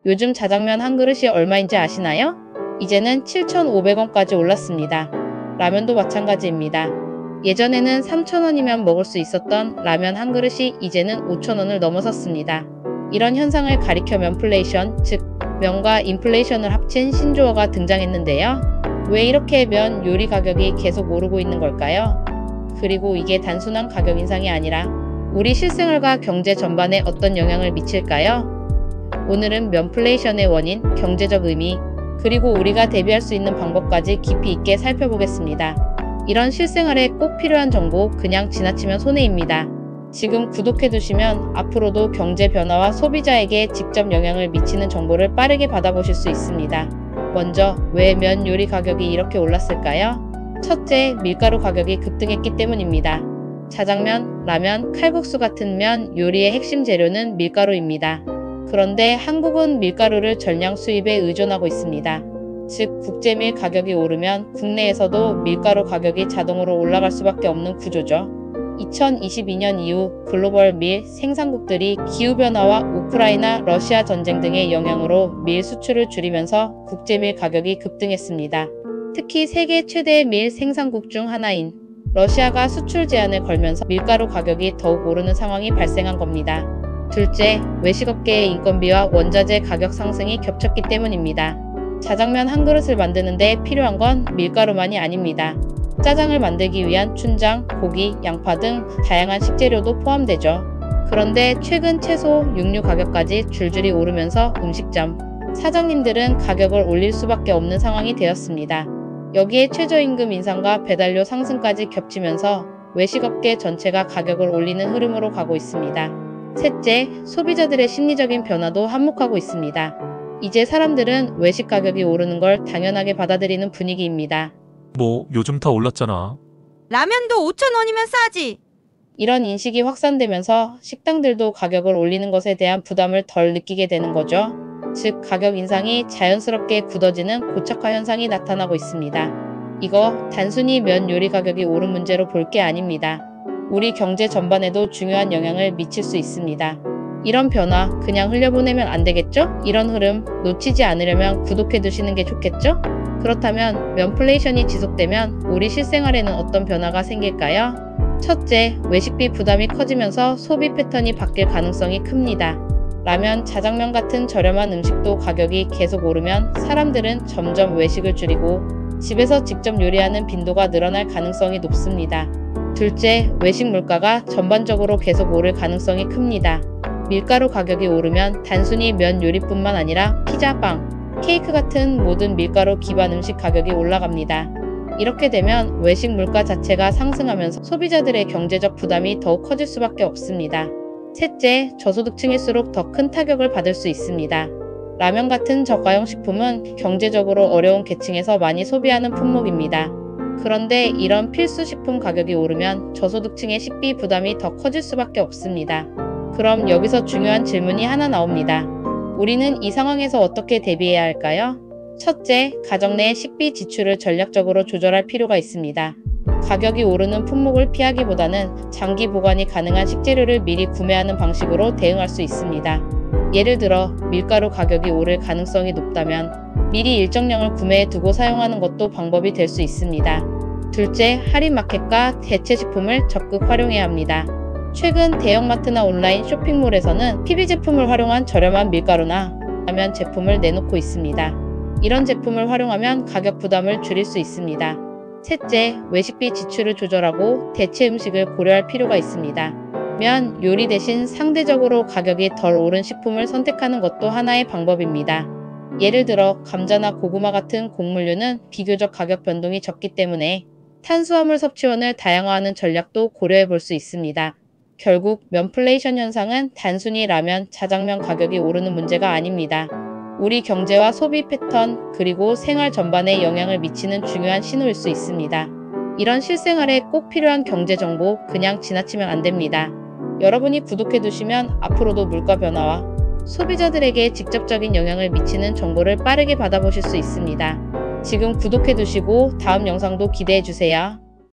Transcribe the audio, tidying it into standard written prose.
요즘 자장면 한 그릇이 얼마인지 아시나요? 이제는 7,500원까지 올랐습니다. 라면도 마찬가지입니다. 예전에는 3,000원이면 먹을 수 있었던 라면 한 그릇이 이제는 5,000원을 넘어섰습니다. 이런 현상을 가리켜 면플레이션, 즉 면과 인플레이션을 합친 신조어가 등장했는데요. 왜 이렇게 면 요리 가격이 계속 오르고 있는 걸까요? 그리고 이게 단순한 가격 인상이 아니라 우리 실생활과 경제 전반에 어떤 영향을 미칠까요? 오늘은 면플레이션의 원인, 경제적 의미, 그리고 우리가 대비할 수 있는 방법까지 깊이 있게 살펴보겠습니다. 이런 실생활에 꼭 필요한 정보, 그냥 지나치면 손해입니다. 지금 구독해두시면 앞으로도 경제 변화와 소비자에게 직접 영향을 미치는 정보를 빠르게 받아보실 수 있습니다. 먼저, 왜 면 요리 가격이 이렇게 올랐을까요? 첫째, 밀가루 가격이 급등했기 때문입니다. 자장면, 라면, 칼국수 같은 면 요리의 핵심 재료는 밀가루입니다. 그런데 한국은 밀가루를 전량 수입에 의존하고 있습니다. 즉, 국제밀 가격이 오르면 국내에서도 밀가루 가격이 자동으로 올라갈 수밖에 없는 구조죠. 2022년 이후 글로벌 밀 생산국들이 기후변화와 우크라이나, 러시아 전쟁 등의 영향으로 밀 수출을 줄이면서 국제밀 가격이 급등했습니다. 특히 세계 최대 밀 생산국 중 하나인 러시아가 수출 제한을 걸면서 밀가루 가격이 더욱 오르는 상황이 발생한 겁니다. 둘째, 외식업계의 인건비와 원자재 가격 상승이 겹쳤기 때문입니다. 자장면 한 그릇을 만드는데 필요한 건 밀가루만이 아닙니다. 짜장을 만들기 위한 춘장, 고기, 양파 등 다양한 식재료도 포함되죠. 그런데 최근 채소, 육류 가격까지 줄줄이 오르면서 음식점 사장님들은 가격을 올릴 수밖에 없는 상황이 되었습니다. 여기에 최저임금 인상과 배달료 상승까지 겹치면서 외식업계 전체가 가격을 올리는 흐름으로 가고 있습니다. 셋째, 소비자들의 심리적인 변화도 한몫하고 있습니다. 이제 사람들은 외식 가격이 오르는 걸 당연하게 받아들이는 분위기입니다. 뭐 요즘 다 올랐잖아. 라면도 5,000원이면 싸지. 이런 인식이 확산되면서 식당들도 가격을 올리는 것에 대한 부담을 덜 느끼게 되는 거죠. 즉, 가격 인상이 자연스럽게 굳어지는 고착화 현상이 나타나고 있습니다. 이거 단순히 면 요리 가격이 오른 문제로 볼 게 아닙니다. 우리 경제 전반에도 중요한 영향을 미칠 수 있습니다. 이런 변화 그냥 흘려보내면 안 되겠죠? 이런 흐름 놓치지 않으려면 구독해두시는 게 좋겠죠? 그렇다면 면플레이션이 지속되면 우리 실생활에는 어떤 변화가 생길까요? 첫째, 외식비 부담이 커지면서 소비 패턴이 바뀔 가능성이 큽니다. 라면, 자장면 같은 저렴한 음식도 가격이 계속 오르면 사람들은 점점 외식을 줄이고 집에서 직접 요리하는 빈도가 늘어날 가능성이 높습니다. 둘째, 외식 물가가 전반적으로 계속 오를 가능성이 큽니다. 밀가루 가격이 오르면 단순히 면 요리뿐만 아니라 피자, 빵, 케이크 같은 모든 밀가루 기반 음식 가격이 올라갑니다. 이렇게 되면 외식 물가 자체가 상승하면서 소비자들의 경제적 부담이 더욱 커질 수밖에 없습니다. 셋째, 저소득층일수록 더 큰 타격을 받을 수 있습니다. 라면 같은 저가형 식품은 경제적으로 어려운 계층에서 많이 소비하는 품목입니다. 그런데 이런 필수 식품 가격이 오르면 저소득층의 식비 부담이 더 커질 수밖에 없습니다. 그럼 여기서 중요한 질문이 하나 나옵니다. 우리는 이 상황에서 어떻게 대비해야 할까요? 첫째, 가정 내 식비 지출을 전략적으로 조절할 필요가 있습니다. 가격이 오르는 품목을 피하기보다는 장기 보관이 가능한 식재료를 미리 구매하는 방식으로 대응할 수 있습니다. 예를 들어 밀가루 가격이 오를 가능성이 높다면 미리 일정량을 구매해 두고 사용하는 것도 방법이 될 수 있습니다. 둘째, 할인 마켓과 대체 식품을 적극 활용해야 합니다. 최근 대형마트나 온라인 쇼핑몰에서는 PB 제품을 활용한 저렴한 밀가루나 라면 제품을 내놓고 있습니다. 이런 제품을 활용하면 가격 부담을 줄일 수 있습니다. 셋째, 외식비 지출을 조절하고 대체 음식을 고려할 필요가 있습니다. 면 요리 대신 상대적으로 가격이 덜 오른 식품을 선택하는 것도 하나의 방법입니다. 예를 들어 감자나 고구마 같은 곡물류는 비교적 가격 변동이 적기 때문에 탄수화물 섭취원을 다양화하는 전략도 고려해 볼 수 있습니다. 결국 면플레이션 현상은 단순히 라면, 자장면 가격이 오르는 문제가 아닙니다. 우리 경제와 소비 패턴, 그리고 생활 전반에 영향을 미치는 중요한 신호일 수 있습니다. 이런 실생활에 꼭 필요한 경제 정보 그냥 지나치면 안 됩니다. 여러분이 구독해두시면 앞으로도 물가 변화와 소비자들에게 직접적인 영향을 미치는 정보를 빠르게 받아보실 수 있습니다. 지금 구독해두시고 다음 영상도 기대해주세요.